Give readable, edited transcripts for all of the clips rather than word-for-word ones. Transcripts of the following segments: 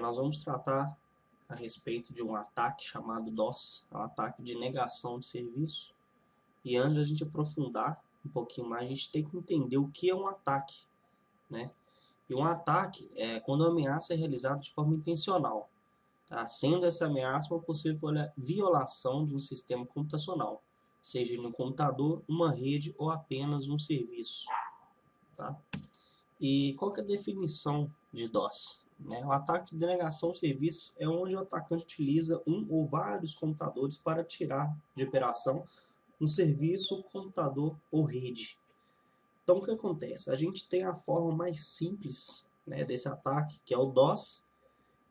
Nós vamos tratar a respeito de um ataque chamado DOS, um ataque de negação de serviço. E antes de a gente aprofundar um pouquinho mais, a gente tem que entender o que é um ataque, né? E um ataque é quando a ameaça é realizada de forma intencional, tá? Sendo essa ameaça uma possível violação de um sistema computacional, seja no computador, uma rede ou apenas um serviço, tá? E qual que é a definição de DOS? O ataque de denegação de serviço é onde o atacante utiliza um ou vários computadores para tirar de operação um serviço, computador ou rede. Então, o que acontece? A gente tem a forma mais simples, desse ataque, que é o DOS,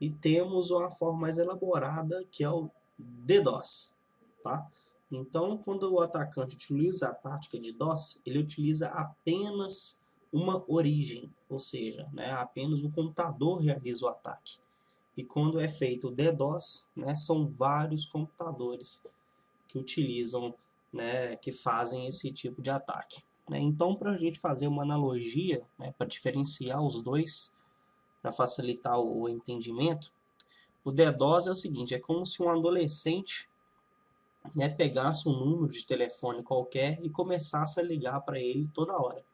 e temos uma forma mais elaborada, que é o DDoS. Tá? Então, quando o atacante utiliza a tática de DOS, ele utiliza apenas uma origem, ou seja, apenas o computador realiza o ataque. E quando é feito o DDoS, são vários computadores que utilizam, que fazem esse tipo de ataque. Então, para a gente fazer uma analogia, para diferenciar os dois, para facilitar o entendimento, o DDoS é o seguinte, é como se um adolescente pegasse um número de telefone qualquer e começasse a ligar para ele toda hora.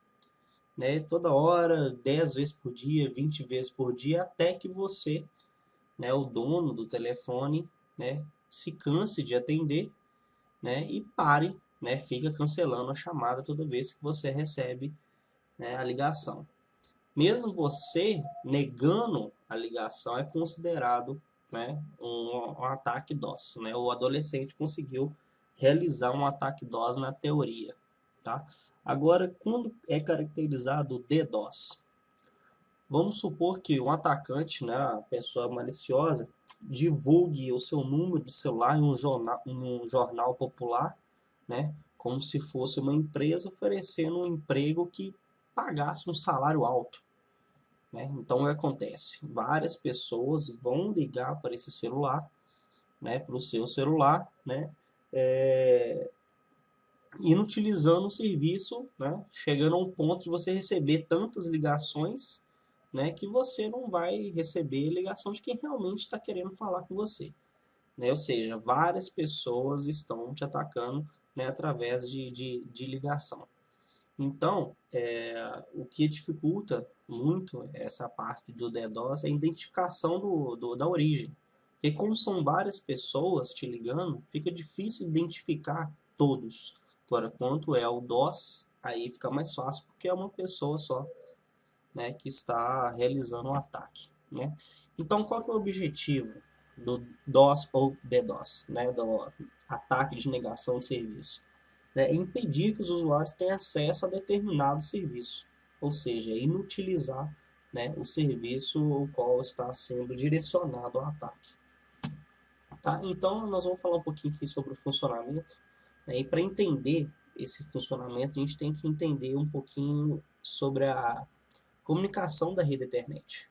Toda hora, 10 vezes por dia, 20 vezes por dia, até que você, o dono do telefone, se canse de atender, e pare, fica cancelando a chamada toda vez que você recebe, a ligação. Mesmo você negando a ligação é considerado, um ataque DOS. O adolescente conseguiu realizar um ataque DOS na teoria. Tá? Agora, quando é caracterizado o DDoS? Vamos supor que um atacante, a pessoa maliciosa, divulgue o seu número de celular em um jornal popular, como se fosse uma empresa oferecendo um emprego que pagasse um salário alto. Então, o que acontece? Várias pessoas vão ligar para esse celular, para o seu celular, inutilizando o serviço, chegando a um ponto de você receber tantas ligações, que você não vai receber ligação de quem realmente está querendo falar com você. Ou seja, várias pessoas estão te atacando, através de ligação. Então, o que dificulta muito essa parte do DDoS é a identificação da origem. Porque como são várias pessoas te ligando, fica difícil identificar todos. Agora, quanto é o DOS, aí fica mais fácil porque é uma pessoa só, que está realizando o ataque. Então, qual que é o objetivo do DOS ou DDoS, do ataque de negação de serviço? É impedir que os usuários tenham acesso a determinado serviço, ou seja, inutilizar, o serviço ao qual está sendo direcionado ao ataque. Tá? Então, nós vamos falar um pouquinho aqui sobre o funcionamento, e para entender esse funcionamento, a gente tem que entender um pouquinho sobre a comunicação da rede Ethernet.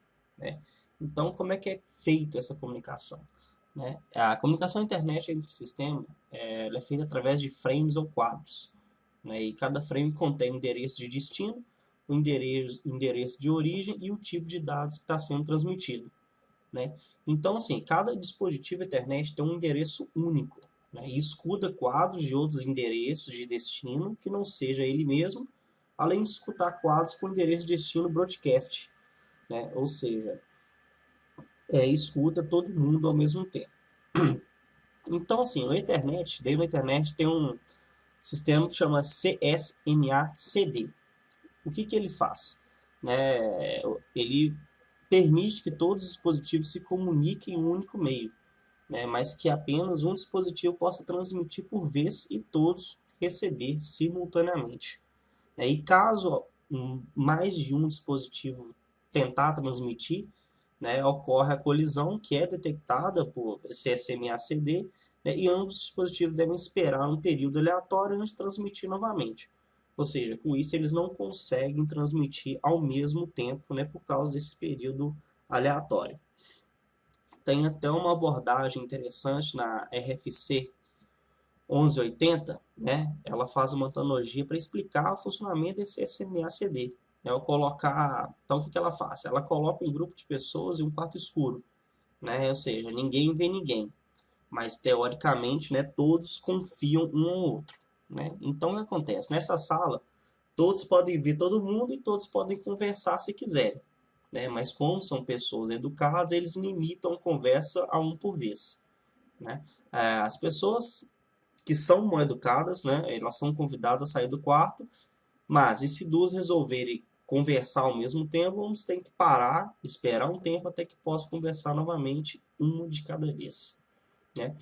Então, como é que é feita essa comunicação? A comunicação internet entre o sistema ela é feita através de frames ou quadros. E cada frame contém o endereço de destino, o endereço de origem e o tipo de dados que está sendo transmitido. Então, assim, cada dispositivo Ethernet tem um endereço único, e escuta quadros de outros endereços de destino que não seja ele mesmo, além de escutar quadros com endereço de destino broadcast, ou seja, escuta todo mundo ao mesmo tempo. Então, assim, dentro da internet tem um sistema que chama CSMA-CD. O que ele faz? Ele permite que todos os dispositivos se comuniquem em um único meio, mas que apenas um dispositivo possa transmitir por vez e todos receber simultaneamente. E caso mais de um dispositivo tentar transmitir, ocorre a colisão que é detectada por CSMA-CD, e ambos os dispositivos devem esperar um período aleatório antes de transmitir novamente. Ou seja, com isso eles não conseguem transmitir ao mesmo tempo, por causa desse período aleatório. Tem até uma abordagem interessante na RFC 1180, ela faz uma analogia para explicar o funcionamento desse SMA-CD. Então, o que ela faz? Ela coloca um grupo de pessoas em um quarto escuro, né? Ou seja, ninguém vê ninguém, mas teoricamente, né, todos confiam um ao outro, né? Então o que acontece? Nessa sala, todos podem ver todo mundo e todos podem conversar se quiserem, né? Mas como são pessoas educadas, eles limitam a conversa a um por vez, né? As pessoas que são mal educadas, né, elas são convidadas a sair do quarto, mas e se duas resolverem conversar ao mesmo tempo, vamos ter que parar, esperar um tempo até que possa conversar novamente, uma de cada vez, né?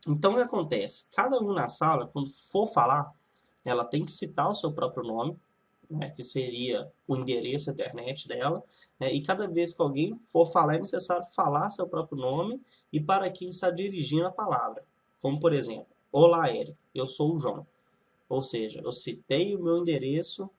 Então o que acontece? Cada um na sala, quando for falar, ela tem que citar o seu próprio nome, né, que seria o endereço da internet dela, né, e cada vez que alguém for falar, é necessário falar seu próprio nome e para quem está dirigindo a palavra. Como, por exemplo, olá, Érica, eu sou o João. Ou seja, eu citei o meu endereço,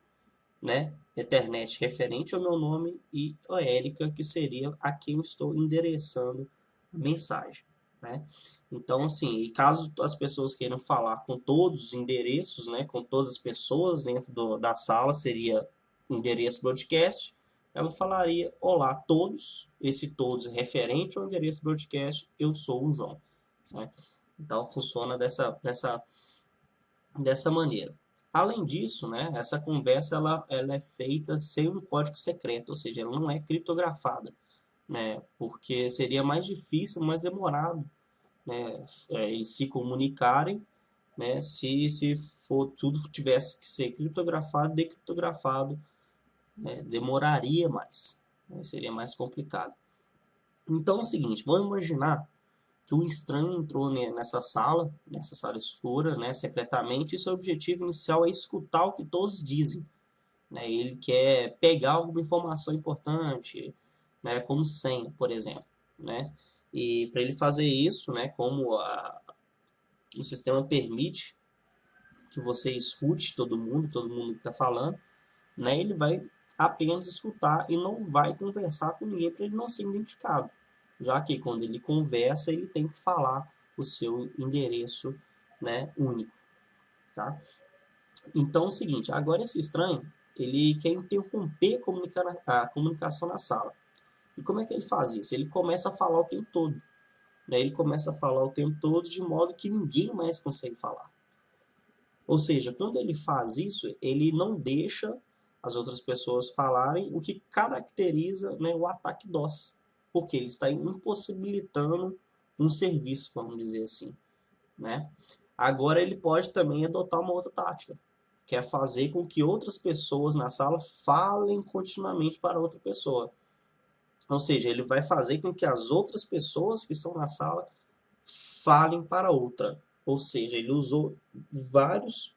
né, internet referente ao meu nome e a Érica, que seria a quem eu estou endereçando a mensagem, né? Então, assim, e caso as pessoas queiram falar com todos os endereços, né, com todas as pessoas dentro da sala, seria o endereço broadcast, ela falaria, olá todos, esse todos é referente ao endereço broadcast, eu sou o João, né? Então, funciona dessa maneira. Além disso, né, essa conversa ela é feita sem um código secreto, ou seja, ela não é criptografada, né, porque seria mais difícil, mais demorado, né, eles se comunicarem, né, se for tudo tivesse que ser criptografado, decriptografado, né, demoraria mais, né, seria mais complicado. Então é o seguinte, vamos imaginar que um estranho entrou nessa sala escura, né, secretamente, e seu objetivo inicial é escutar o que todos dizem, né? Ele quer pegar alguma informação importante, né, como senha, por exemplo, né? E para ele fazer isso, né, como o sistema permite que você escute todo mundo que está falando, né, ele vai apenas escutar e não vai conversar com ninguém para ele não ser identificado, já que quando ele conversa ele tem que falar o seu endereço, né, único, tá? Então é o seguinte, agora esse estranho ele quer interromper a comunicação na sala. E como é que ele faz isso? Ele começa a falar o tempo todo, né? Ele começa a falar o tempo todo de modo que ninguém mais consegue falar. Ou seja, quando ele faz isso, ele não deixa as outras pessoas falarem, o que caracteriza, né, o ataque DOS, porque ele está impossibilitando um serviço, vamos dizer assim, né? Agora ele pode também adotar uma outra tática, que é fazer com que outras pessoas na sala falem continuamente para outra pessoa. Ou seja, ele vai fazer com que as outras pessoas que estão na sala falem para outra. Ou seja, ele usou vários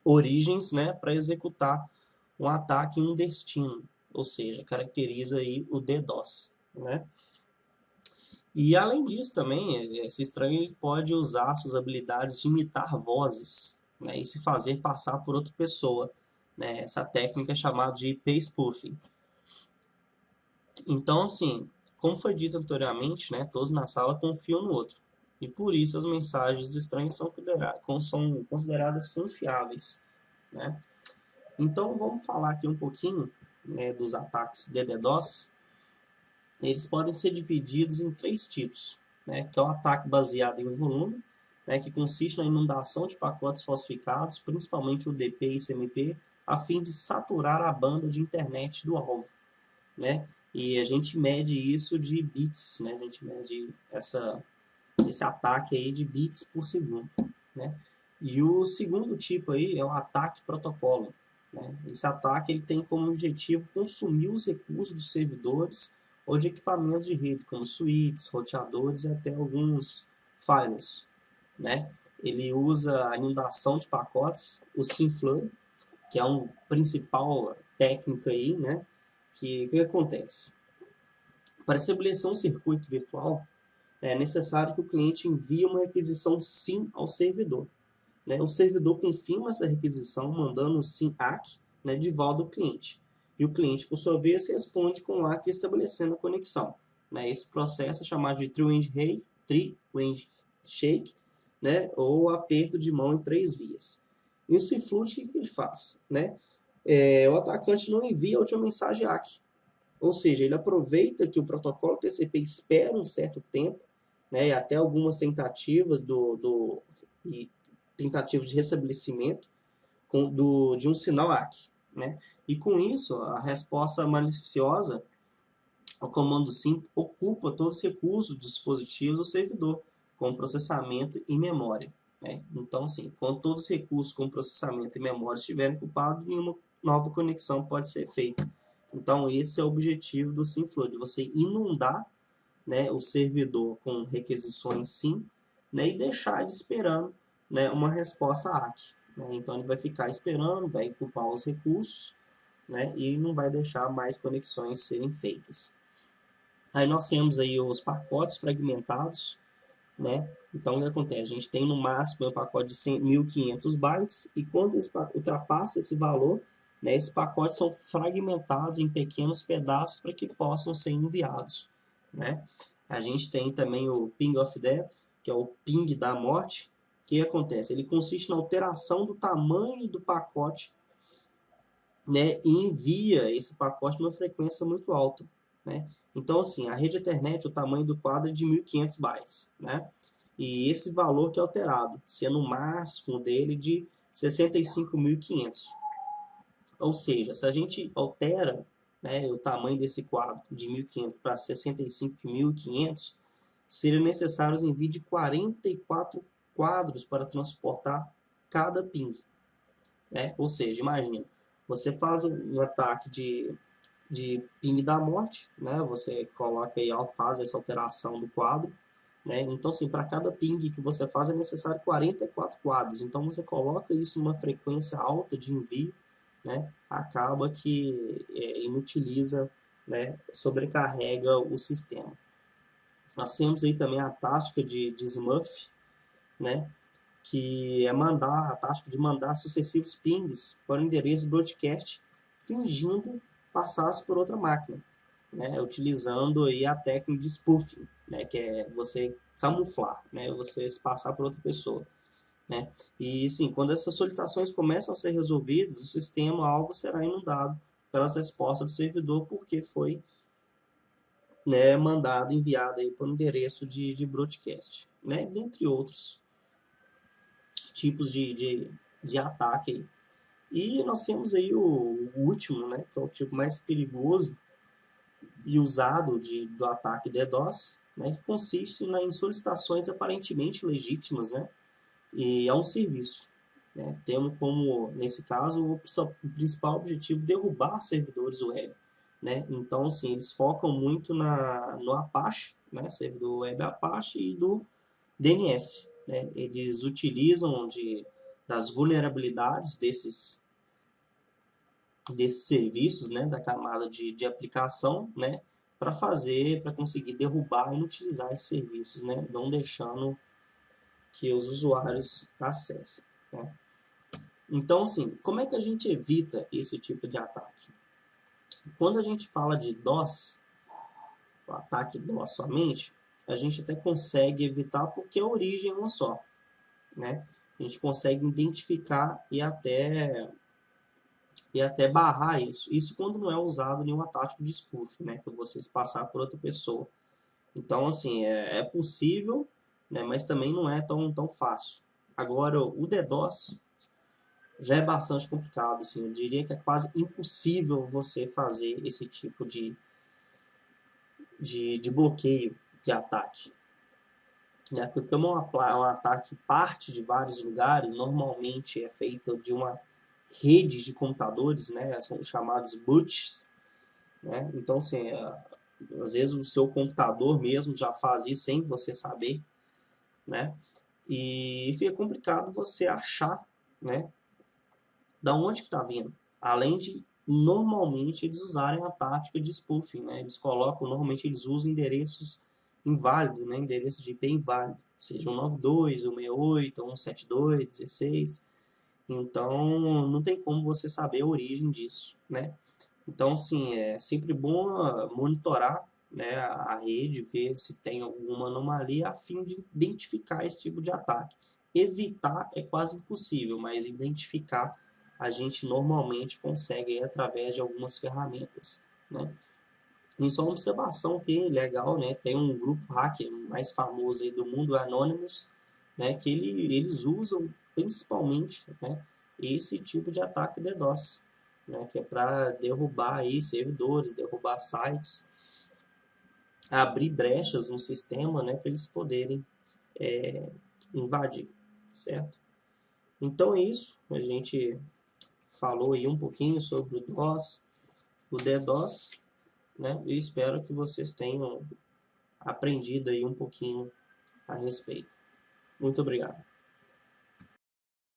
origens, né, para executar um ataque em um destino, ou seja, caracteriza aí o DDoS, né? E além disso também, esse estranho ele pode usar suas habilidades de imitar vozes, né, e se fazer passar por outra pessoa, né? Essa técnica é chamada de IP spoofing. Então, assim, como foi dito anteriormente, né, todos na sala confiam no outro. E por isso as mensagens estranhas são consideradas confiáveis, né? Então, vamos falar aqui um pouquinho, né, dos ataques de DDoS. Eles podem ser divididos em três tipos, né, que é o ataque baseado em volume, né, que consiste na inundação de pacotes falsificados, principalmente UDP e CMP, a fim de saturar a banda de internet do alvo, né? E a gente mede isso de bits, né? A gente mede esse ataque aí de bits por segundo, né? E o segundo tipo aí é o ataque protocolo, né? Esse ataque ele tem como objetivo consumir os recursos dos servidores ou de equipamentos de rede, como switches, roteadores e até alguns firewalls, né? Ele usa a inundação de pacotes, o SymFlood, que é um principal técnica aí, né? Que o que acontece? Para estabelecer um circuito virtual, é necessário que o cliente envie uma requisição SYN ao servidor, né? O servidor confirma essa requisição mandando um SYN ACK, né, de volta ao cliente. E o cliente, por sua vez, responde com o ACK estabelecendo a conexão, né? Esse processo é chamado de three-way shake, né, ou aperto de mão em três vias. E o SymFlood, o que ele faz? Né? O atacante não envia a última mensagem ACK, Ou seja, ele aproveita que o protocolo TCP espera um certo tempo, né, e até algumas tentativas tentativas de restabelecimento de um sinal ACK, né? E com isso, a resposta maliciosa ao comando SYN ocupa todos os recursos dos dispositivos do servidor, com processamento e memória, né? Então, assim, quando todos os recursos com processamento e memória estiverem ocupados, nenhuma nova conexão pode ser feita. Então, esse é o objetivo do SYNFlow, de você inundar, né, o servidor com requisições SYN, né, e deixar ele esperando, né, uma resposta ACK. Né? Então, ele vai ficar esperando, vai ocupar os recursos, né, e não vai deixar mais conexões serem feitas. Aí nós temos aí os pacotes fragmentados, né? Então, o que acontece? A gente tem no máximo um pacote de 1.500 bytes, e quando ultrapassa esse valor, né, esses pacotes são fragmentados em pequenos pedaços para que possam ser enviados, né? A gente tem também o Ping of Death, que é o ping da morte. O que acontece? Ele consiste na alteração do tamanho do pacote, né, e envia esse pacote numa frequência muito alta, né? Então, assim, a rede Ethernet, o tamanho do quadro é de 1.500 bytes, né? E esse valor que é alterado, sendo o máximo dele de 65.500. Ou seja, se a gente altera, né, o tamanho desse quadro de 1.500 para 65.500, seria necessário o envio de 44 quadros para transportar cada ping, né? Ou seja, imagina, você faz um ataque de ping da morte, né? Você coloca aí, faz essa alteração do quadro, né? Então, assim, para cada ping que você faz é necessário 44 quadros. Então, você coloca isso numa frequência alta de envio, né? Acaba que inutiliza, né? Sobrecarrega o sistema. Nós temos aí também a tática de Smurf, né? Que é a tática de mandar sucessivos pings para o endereço broadcast, fingindo passar-se por outra máquina, né? Utilizando aí a técnica de spoofing, né? Que é você camuflar, né? Você se passar por outra pessoa, né? E sim, quando essas solicitações começam a ser resolvidas, o sistema alvo será inundado pelas respostas do servidor, porque foi, né, mandado, enviado aí para o endereço de broadcast, né? Dentre outros tipos de ataque aí. E nós temos aí o último, né, que é o tipo mais perigoso e usado do ataque DDoS, né, que consiste em solicitações aparentemente legítimas, né, e a um serviço. Né. Temos como, nesse caso, o principal objetivo derrubar servidores web. Né. Então, assim, eles focam muito no Apache, né, servidor web Apache, e do DNS. Né. Eles utilizam das vulnerabilidades desses serviços, né, da camada de aplicação, né, para conseguir derrubar e utilizar esses serviços, né, não deixando que os usuários acessem. Né. Então, assim, como é que a gente evita esse tipo de ataque? Quando a gente fala de DOS, o ataque DOS somente, a gente até consegue evitar porque a origem é uma só, né? A gente consegue identificar e até barrar isso. Isso quando não é usado nenhuma tática de spoof, né? Que você se passar por outra pessoa. Então, assim, é possível, né? Mas também não é tão fácil. Agora, o DDoS já é bastante complicado, assim. Eu diria que é quase impossível você fazer esse tipo de bloqueio de ataque. Né? Porque como um ataque parte de vários lugares, normalmente é feito de uma rede de computadores, né? São chamados boots, né? Então, assim, às vezes o seu computador mesmo já faz isso sem você saber, né? E fica complicado você achar, né, da onde que está vindo. Além de, normalmente, eles usarem a tática de spoofing, né? Eles colocam, normalmente eles usam endereços inválidos, né? Endereços de IP inválido, seja 192, 168, 172, 16. Então, não tem como você saber a origem disso, né? Então, assim, é sempre bom monitorar, né, a rede, ver se tem alguma anomalia a fim de identificar esse tipo de ataque. Evitar é quase impossível, mas identificar a gente normalmente consegue aí, através de algumas ferramentas, né? E só uma observação aqui legal, né? Tem um grupo hacker mais famoso aí do mundo, o Anonymous, né? Que eles usam principalmente, né, esse tipo de ataque DDoS, né? Que é para derrubar aí servidores, derrubar sites, abrir brechas no sistema, né? Para eles poderem invadir, certo? Então é isso. A gente falou aí um pouquinho sobre o DOS, o DDoS, né? Eu espero que vocês tenham aprendido aí um pouquinho a respeito. Muito obrigado.